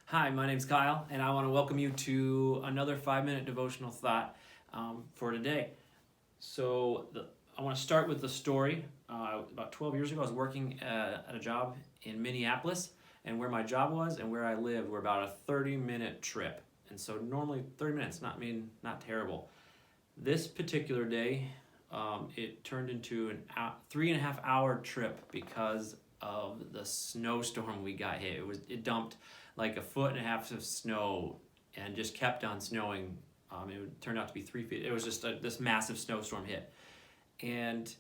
Hi, my name's Kyle, and I want to welcome you to another 5-minute devotional thought for today. I want to start with the story. About 12 years ago, I was working at a job in Minneapolis, and where my job was and where I lived were about a 30-minute trip. And so normally 30 minutes, not terrible. This particular day, it turned into a 3.5 hour trip because of the snowstorm we got hit. It dumped like 1.5 feet of snow and just kept on snowing. It turned out to be 3 feet. It was just this massive snowstorm hit, and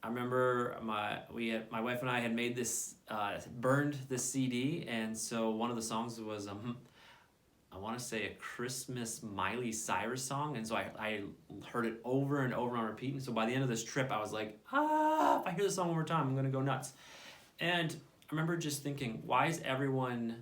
I remember my wife and I had made this burned this CD, and so one of the songs was I want to say a Christmas Miley Cyrus song, and so I heard it over and over on repeat. And so by the end of this trip, I was like, if I hear this song one more time, I'm gonna go nuts. And I remember just thinking, why is everyone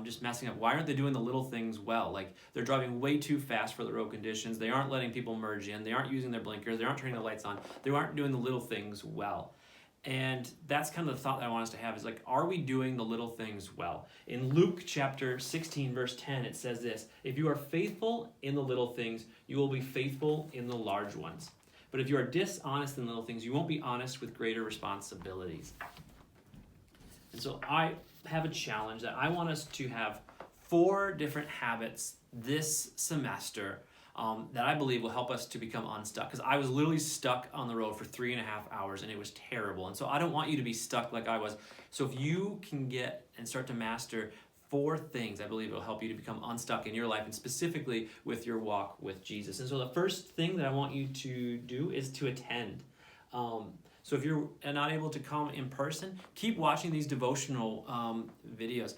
just messing up? Why aren't they doing the little things well? Like, they're driving way too fast for the road conditions. They aren't letting people merge in. They aren't using their blinkers. They aren't turning the lights on. They aren't doing the little things well. And that's kind of the thought that I want us to have is like, are we doing the little things well? In Luke chapter 16, verse 10, it says this: if you are faithful in the little things, you will be faithful in the large ones. But if you are dishonest in little things, you won't be honest with greater responsibilities. And so I have a challenge that I want us to have 4 different habits this semester that I believe will help us to become unstuck. Because I was literally stuck on the road for 3.5 hours, and it was terrible. And so I don't want you to be stuck like I was. So if you can get and start to master 4 things, I believe it will help you to become unstuck in your life, and specifically with your walk with Jesus. And so the first thing that I want you to do is to attend. So if you're not able to come in person, keep watching these devotional videos.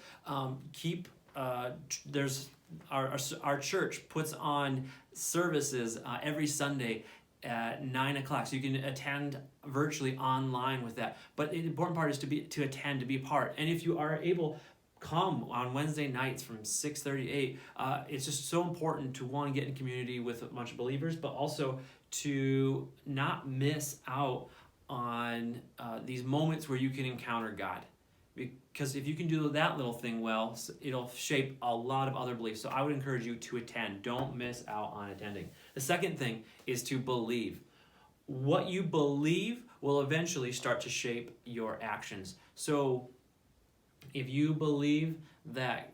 There's our church puts on services every Sunday at 9 o'clock, so you can attend virtually online with that. But the important part is to attend, to be part. And if you are able, come on Wednesday nights from 6:38. It's just so important to want to get in community with a bunch of believers, but also to not miss out on these moments where you can encounter God. Because if you can do that little thing well, it'll shape a lot of other beliefs. So I would encourage you to attend. Don't miss out on attending. The second thing is to believe. What you believe will eventually start to shape your actions. So if you believe that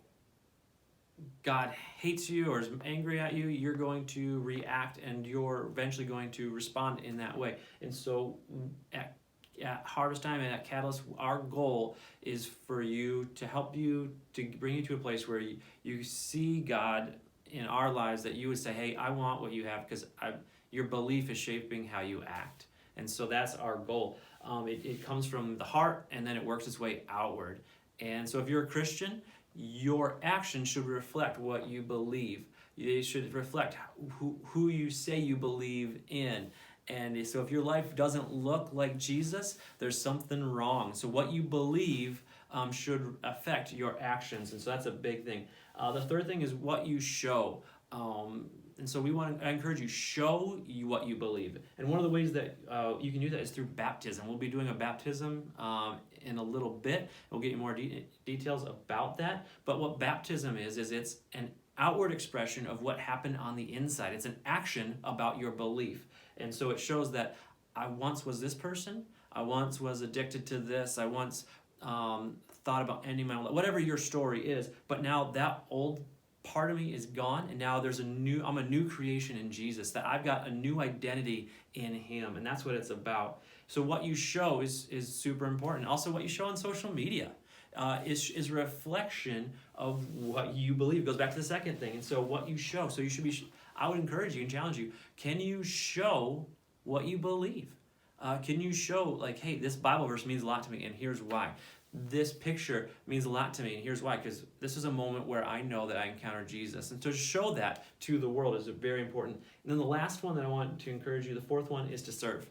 God hates you or is angry at you, you're going to react, and you're eventually going to respond in that way. And so at Harvest Time and at Catalyst, our goal is for you, to help you, to bring you to a place where you see God in our lives, that you would say, hey, I want what you have, because your belief is shaping how you act. And so that's our goal. It comes from the heart, and then it works its way outward. And so if you're a Christian, your actions should reflect what you believe. They should reflect who you say you believe in. And so if your life doesn't look like Jesus, there's something wrong. So what you believe should affect your actions. And so that's a big thing. The third thing is what you show. And so I encourage you, show you what you believe. And one of the ways that you can do that is through baptism. We'll be doing a baptism in a little bit. We'll get you more details about that. But what baptism is it's an outward expression of what happened on the inside. It's an action about your belief. And so it shows that I once was this person. I once was addicted to this. I once thought about ending my life. Whatever your story is. But now that old part of me is gone, and now I'm a new creation in Jesus, that I've got a new identity in Him, and that's what it's about. So what you show is super important. Also, what you show on social media is a reflection of what you believe. It goes back to the second thing. And so what you show, so you should be, I would encourage you and challenge you, can you show what you believe? Can you show, like, hey, this Bible verse means a lot to me, and here's why. This picture means a lot to me, and here's why, because this is a moment where I know that I encountered Jesus. And to show that to the world is very important. And then the last one that I want to encourage you, the fourth one, is to serve.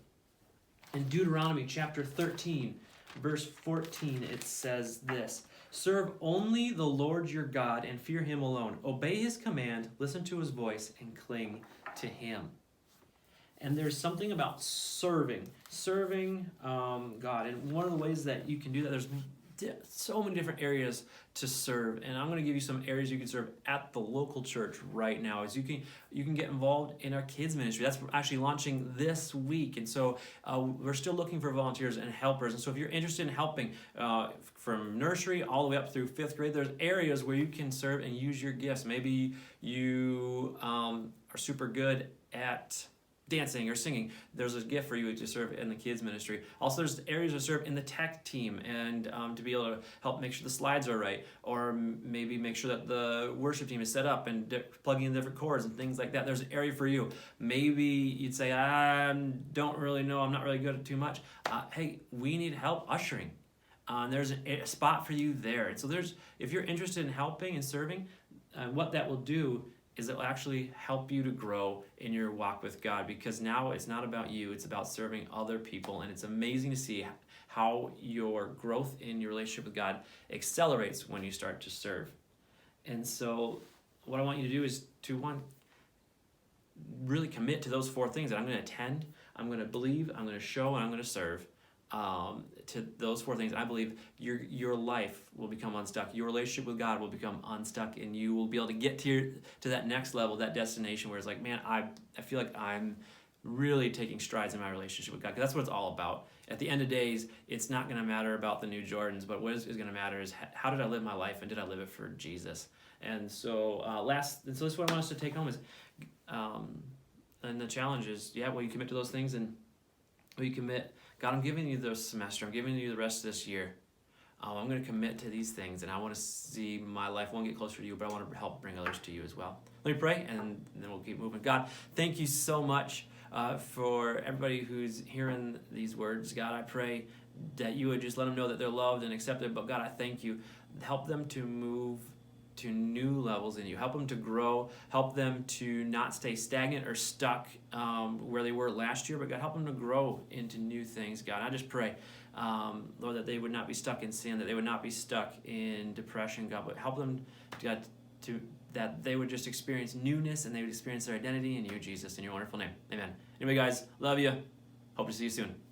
In Deuteronomy chapter 13, verse 14, it says this: serve only the Lord your God and fear Him alone. Obey His command, listen to His voice, and cling to Him. And there's something about serving God. And one of the ways that you can do that, there's so many different areas to serve, and I'm going to give you some areas you can serve at the local church right now. As you can get involved in our kids ministry. That's actually launching this week, and so we're still looking for volunteers and helpers. And so if you're interested in helping from nursery all the way up through 5th grade, there's areas where you can serve and use your gifts. Maybe you are super good at dancing or singing. There's a gift for you to serve in the kids ministry. Also, there's areas to serve in the tech team, and to be able to help make sure the slides are right, or maybe make sure that the worship team is set up and plugging in different chords and things like that. There's an area for you. Maybe you'd say, I don't really know, I'm not really good at too much. Hey, we need help ushering. There's a spot for you there. And so if you're interested in helping and serving, what that will do is it will actually help you to grow in your walk with God, because now it's not about you, it's about serving other people. And it's amazing to see how your growth in your relationship with God accelerates when you start to serve. And so what I want you to do is to really commit to those 4 things that I'm going to attend, I'm going to believe, I'm going to show, and I'm going to serve. To those 4 things, I believe your life will become unstuck. Your relationship with God will become unstuck, and you will be able to get to that next level, that destination where it's like, man, I feel like I'm really taking strides in my relationship with God. Because that's what it's all about. At the end of days, it's not going to matter about the new Jordans, but what is going to matter is how did I live my life, and did I live it for Jesus? And so this is what I want us to take home is, and the challenge is, will you commit to those things, and will you commit, God, I'm giving you this semester, I'm giving you the rest of this year. I'm going to commit to these things, and I want to see my life. I want to get closer to you, but I want to help bring others to you as well. Let me pray, and then we'll keep moving. God, thank you so much for everybody who's hearing these words. God, I pray that you would just let them know that they're loved and accepted. But God, I thank you. Help them to move to new levels in you. Help them to grow. Help them to not stay stagnant or stuck where they were last year, but God, help them to grow into new things. God, I just pray, Lord, that they would not be stuck in sin, that they would not be stuck in depression, God, but help them, God, that they would just experience newness, and they would experience their identity in you, Jesus, in your wonderful name. Amen. Anyway, guys, love you. Hope to see you soon.